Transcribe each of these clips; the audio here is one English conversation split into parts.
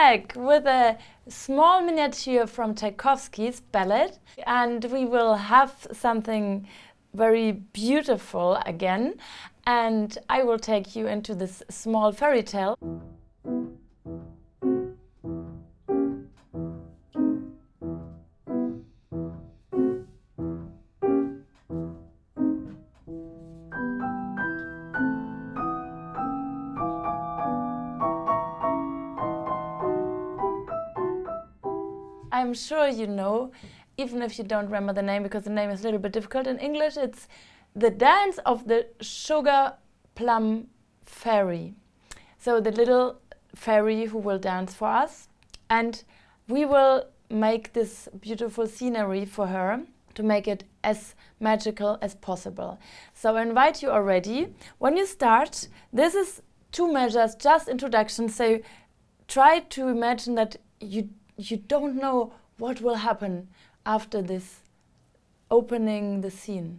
back with a small miniature from Tchaikovsky's ballet, and we will have something very beautiful again, and I will take you into this small fairy tale. I'm sure you know, even if you don't remember the name, because the name is a little bit difficult in English, it's the dance of the Sugar Plum Fairy. So the little fairy who will dance for us, and we will make this beautiful scenery for her to make it as magical as possible. So I invite you already. When you start, this is 2 measures, just introduction, so try to imagine that you don't know what will happen after this opening the scene.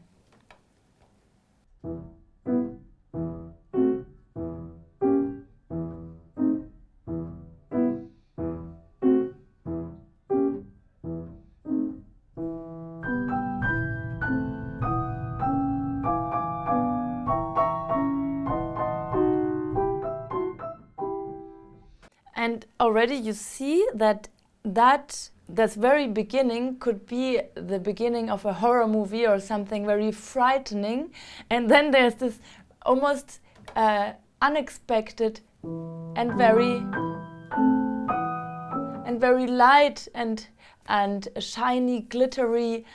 And already you see that this very beginning could be the beginning of a horror movie or something very frightening, and then there's this almost unexpected and very light and shiny, glittery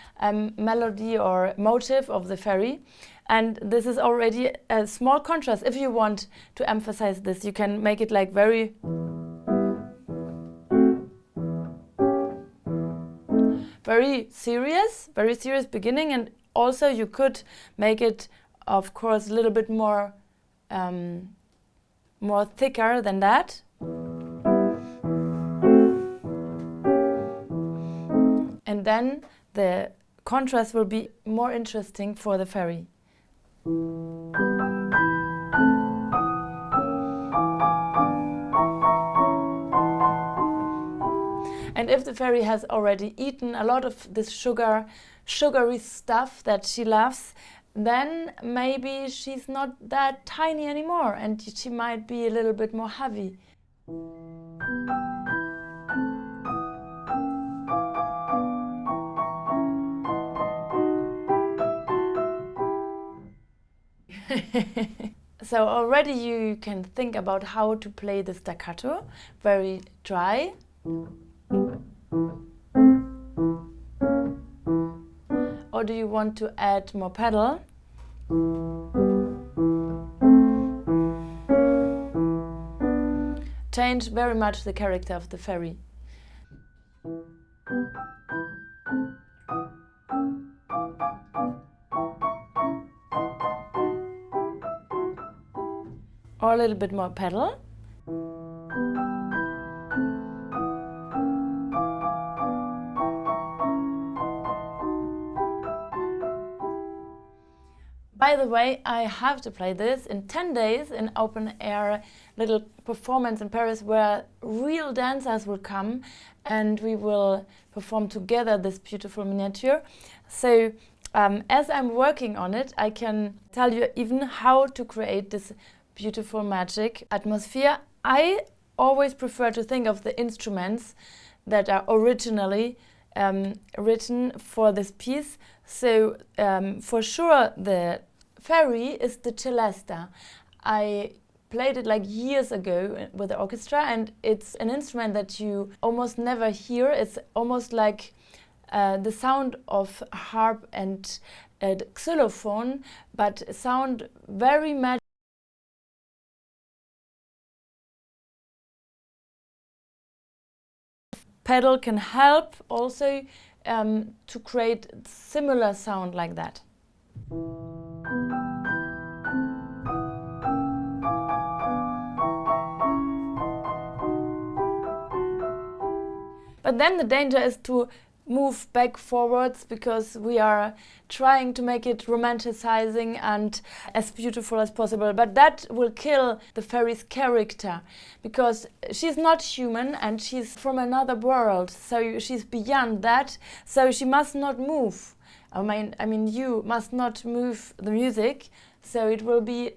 melody or motive of the fairy. And this is already a small contrast. If you want to emphasize this, you can make it like very serious beginning, and also you could make it, of course, a little bit more thicker than that. And then the contrast will be more interesting for the fairy. And if the fairy has already eaten a lot of this sugary stuff that she loves, then maybe she's not that tiny anymore and she might be a little bit more heavy. So already you can think about how to play the staccato, very dry. Or do you want to add more pedal? Change very much the character of the fairy. Or a little bit more pedal. By the way, I have to play this in 10 days in open air little performance in Paris where real dancers will come and we will perform together this beautiful miniature. So as I'm working on it, I can tell you even how to create this beautiful magic atmosphere. I always prefer to think of the instruments that are originally written for this piece. So for sure the fairy is the Celesta. I played it like years ago with the orchestra, and it's an instrument that you almost never hear. It's almost like the sound of harp and xylophone, but sound very magical. Pedal can help also to create similar sound like that. But then the danger is to move back forwards because we are trying to make it romanticizing and as beautiful as possible. But that will kill the fairy's character because she's not human and she's from another world, so she's beyond that, so she must not move. I mean, you must not move the music, so it will be.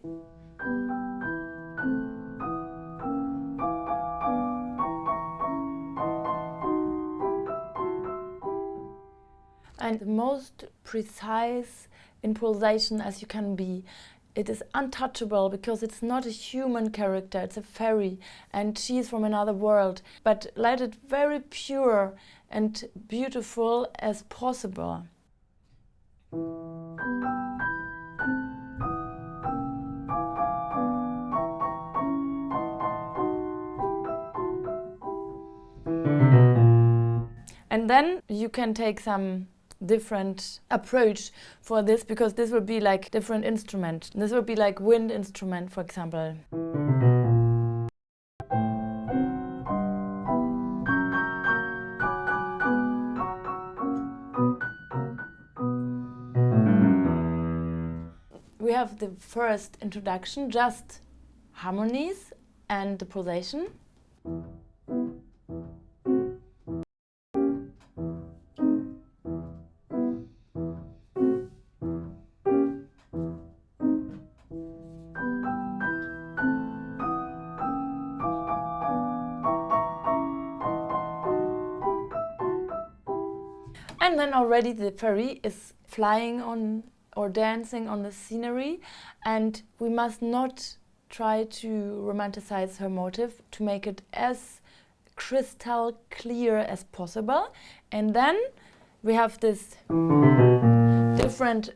And the most precise improvisation as you can be. It is untouchable because it's not a human character, it's a fairy and she's from another world. But let it very pure and beautiful as possible. And then you can take some different approach for this because this will be like different instrument. This will be like wind instrument, for example. We have the first introduction, just harmonies and the pulsation. And then already the fairy is flying on or dancing on the scenery, and we must not try to romanticize her motive to make it as crystal clear as possible. And then we have this different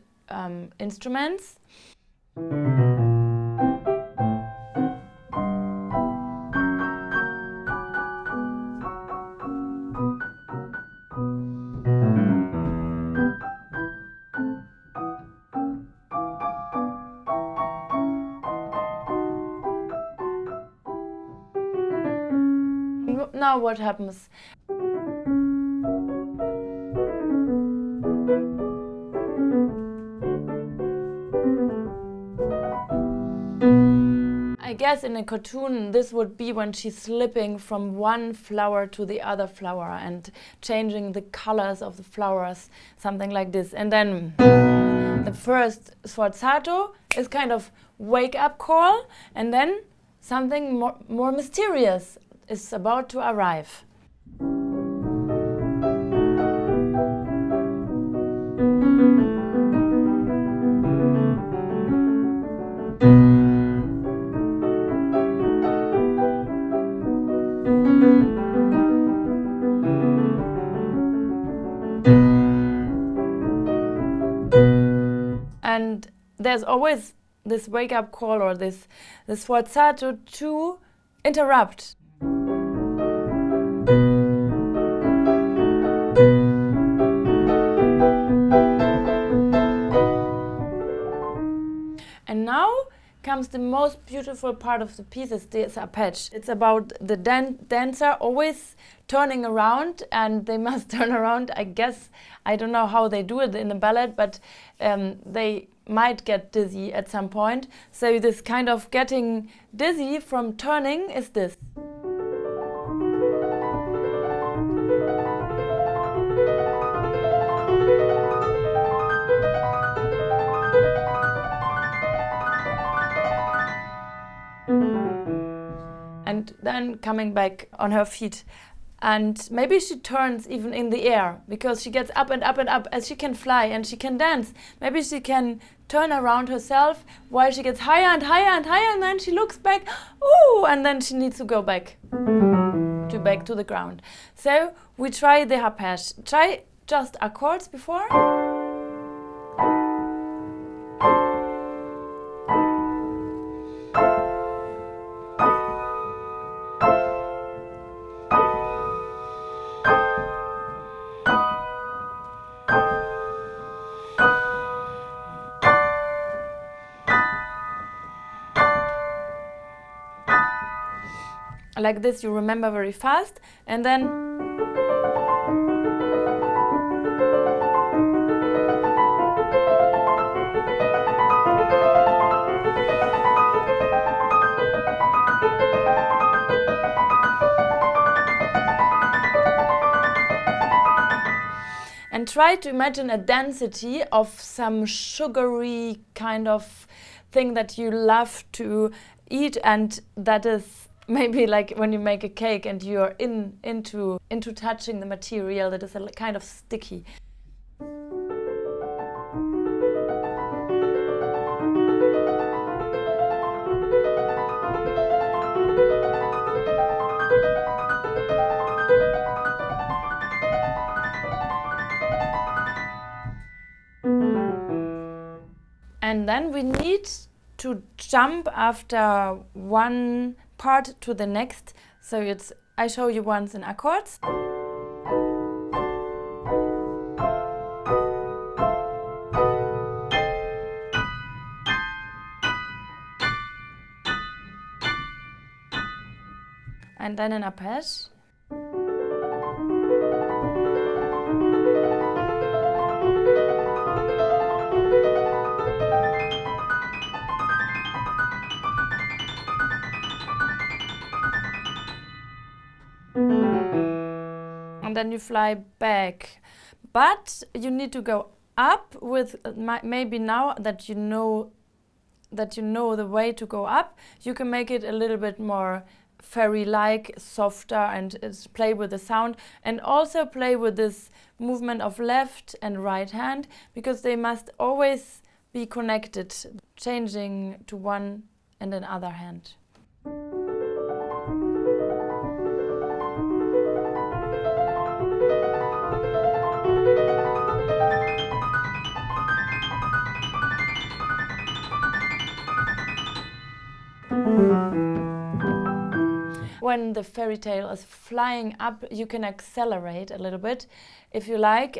instruments. Now what happens? I guess in a cartoon this would be when she's slipping from one flower to the other flower and changing the colors of the flowers, something like this. And then the first sforzato is kind of wake-up call, and then something more mysterious is about to arrive. And there's always this wake-up call or this sforzato to interrupt. And now comes the most beautiful part of the piece, is this arpeggio. It's about the dancer always turning around, and they must turn around, I guess. I don't know how they do it in the ballet, but they might get dizzy at some point. So this kind of getting dizzy from turning is this. And then coming back on her feet. And maybe she turns even in the air, because she gets up and up and up, as she can fly and she can dance. Maybe she can turn around herself while she gets higher and higher and higher, and then she looks back, ooh, and then she needs to go back to the ground. So we try the arpeggio. Try just accords before. Like this, you remember very fast, and then try to imagine a density of some sugary kind of thing that you love to eat, and that is maybe like when you make a cake and you're into touching the material that is a kind of sticky. And then we need to jump after one part to the next. So I show you once in accords. And then an arpeggio. And then you fly back. But you need to go up with, maybe now that you know the way to go up, you can make it a little bit more fairy-like, softer, and play with the sound, and also play with this movement of left and right hand, because they must always be connected, changing to one and another hand. When the fairy tale is flying up, you can accelerate a little bit, if you like,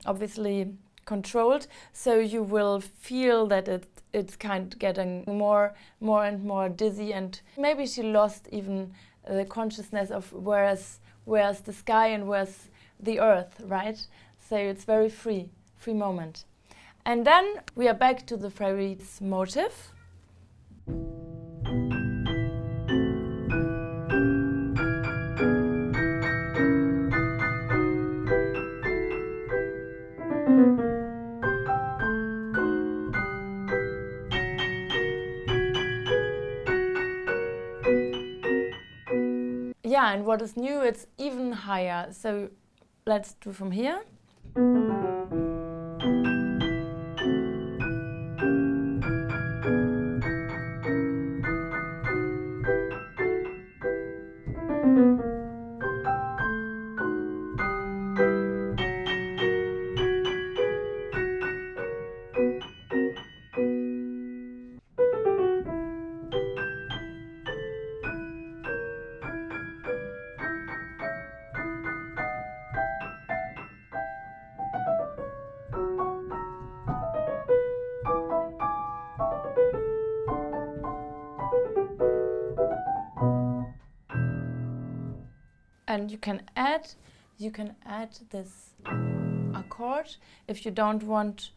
obviously controlled, so you will feel that it's kind of getting more and more dizzy, and maybe she lost even the consciousness of where's the sky and where's the earth, right? So it's very free moment. And then we are back to the fairy's motif. Yeah, and what is new, it's even higher. So let's do from here. And you can add this accord if you don't want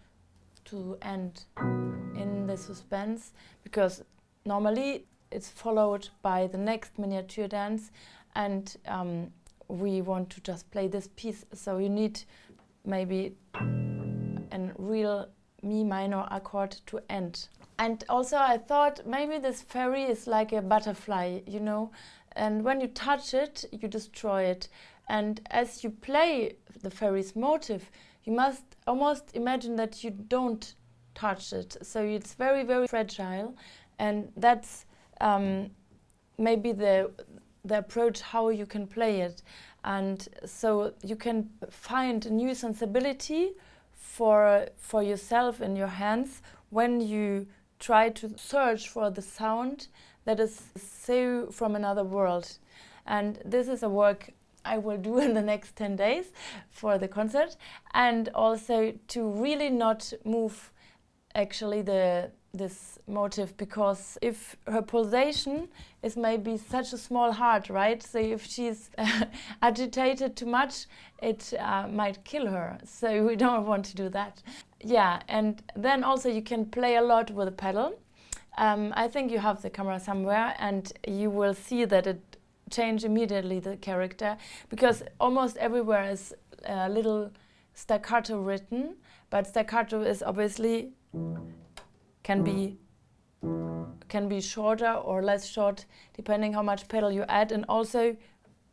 to end in the suspense, because normally it's followed by the next miniature dance, and we want to just play this piece, so you need maybe a real Mi minor accord to end. And also I thought maybe this fairy is like a butterfly, you know, and when you touch it, you destroy it. And as you play the fairy's motif, you must almost imagine that you don't touch it. So it's very, very fragile, and that's maybe the approach how you can play it. And so you can find a new sensibility for yourself in your hands when you try to search for the sound that is so from another world. And this is a work I will do in the next 10 days for the concert, and also to really not move actually this motif, because if her pulsation is maybe such a small heart, right? So if she's agitated too much, it might kill her. So we don't want to do that. Yeah, and then also you can play a lot with the pedal. I think you have the camera somewhere, and you will see that it changes immediately the character, because almost everywhere is a little staccato written, but staccato is obviously can be shorter or less short depending how much pedal you add, and also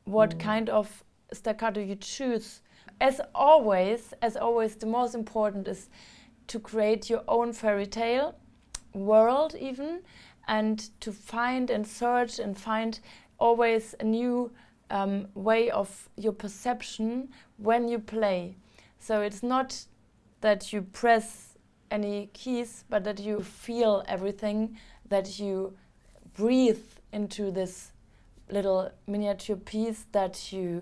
what kind of staccato you choose. As always, the most important is to create your own fairy tale world even, and to find and search and find always a new way of your perception when you play. So it's not that you press any keys, but that you feel everything, that you breathe into this little miniature piece, that you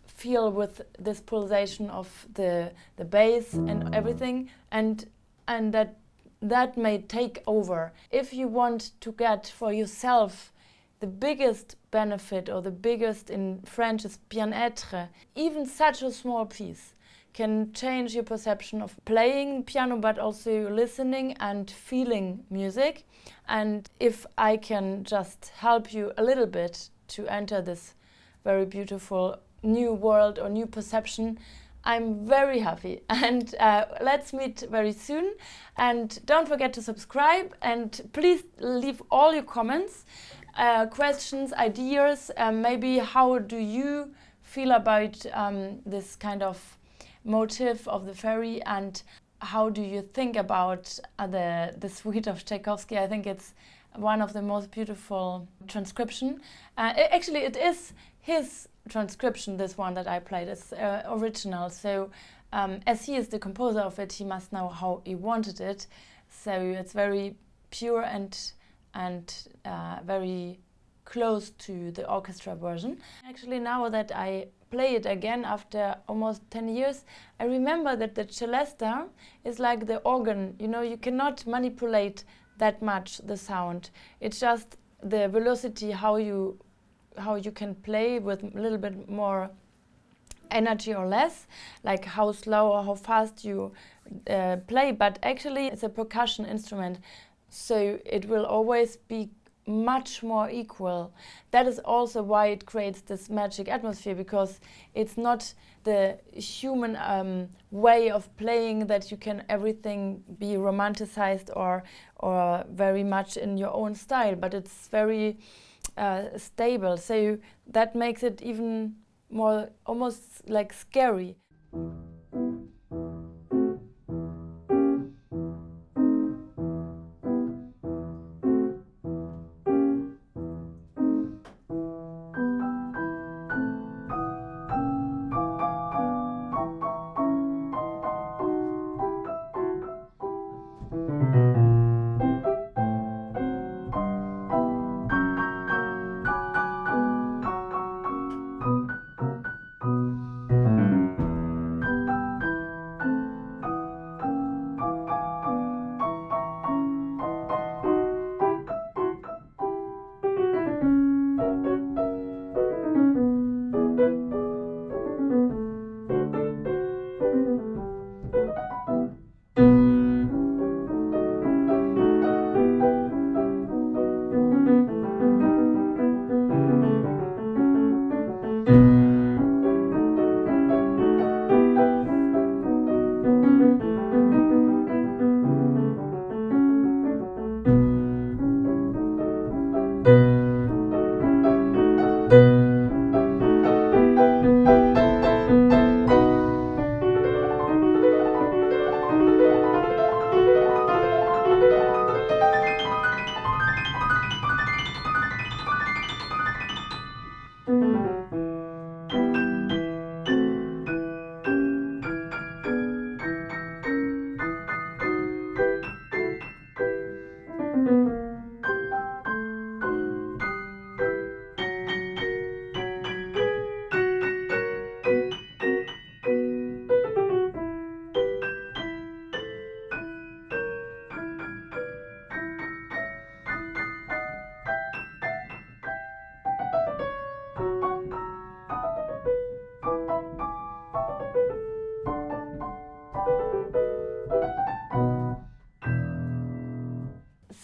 feel with this pulsation of the bass and everything, and that may take over. If you want to get for yourself the biggest benefit, or the biggest, in French is bien-être, even such a small piece can change your perception of playing piano, but also listening and feeling music. And if I can just help you a little bit to enter this very beautiful new world or new perception, I'm very happy. And let's meet very soon. And don't forget to subscribe, and please leave all your comments, questions, ideas. Maybe how do you feel about this kind of motive of the fairy, and how do you think about the suite of Tchaikovsky? I think it's one of the most beautiful transcription. Actually, it is his transcription, this one that I played. It's original, so as he is the composer of it, he must know how he wanted it. So it's very pure and very close to the orchestra version. Actually, now that I play it again after almost 10 years, I remember that the Celesta is like the organ. You know, you cannot manipulate that much the sound. It's just the velocity, how you can play with a little bit more energy or less, like how slow or how fast you play. But actually, it's a percussion instrument, so it will always be much more equal. That is also why it creates this magic atmosphere, because it's not the human way of playing that you can everything be romanticized or very much in your own style, but it's very stable. So that makes it even more almost like scary.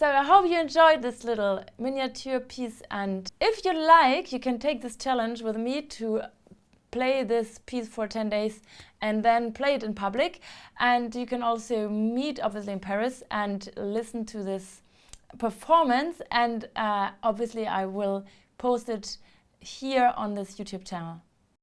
So I hope you enjoyed this little miniature piece, and if you like, you can take this challenge with me to play this piece for 10 days and then play it in public. And you can also meet obviously in Paris and listen to this performance, and obviously I will post it here on this YouTube channel.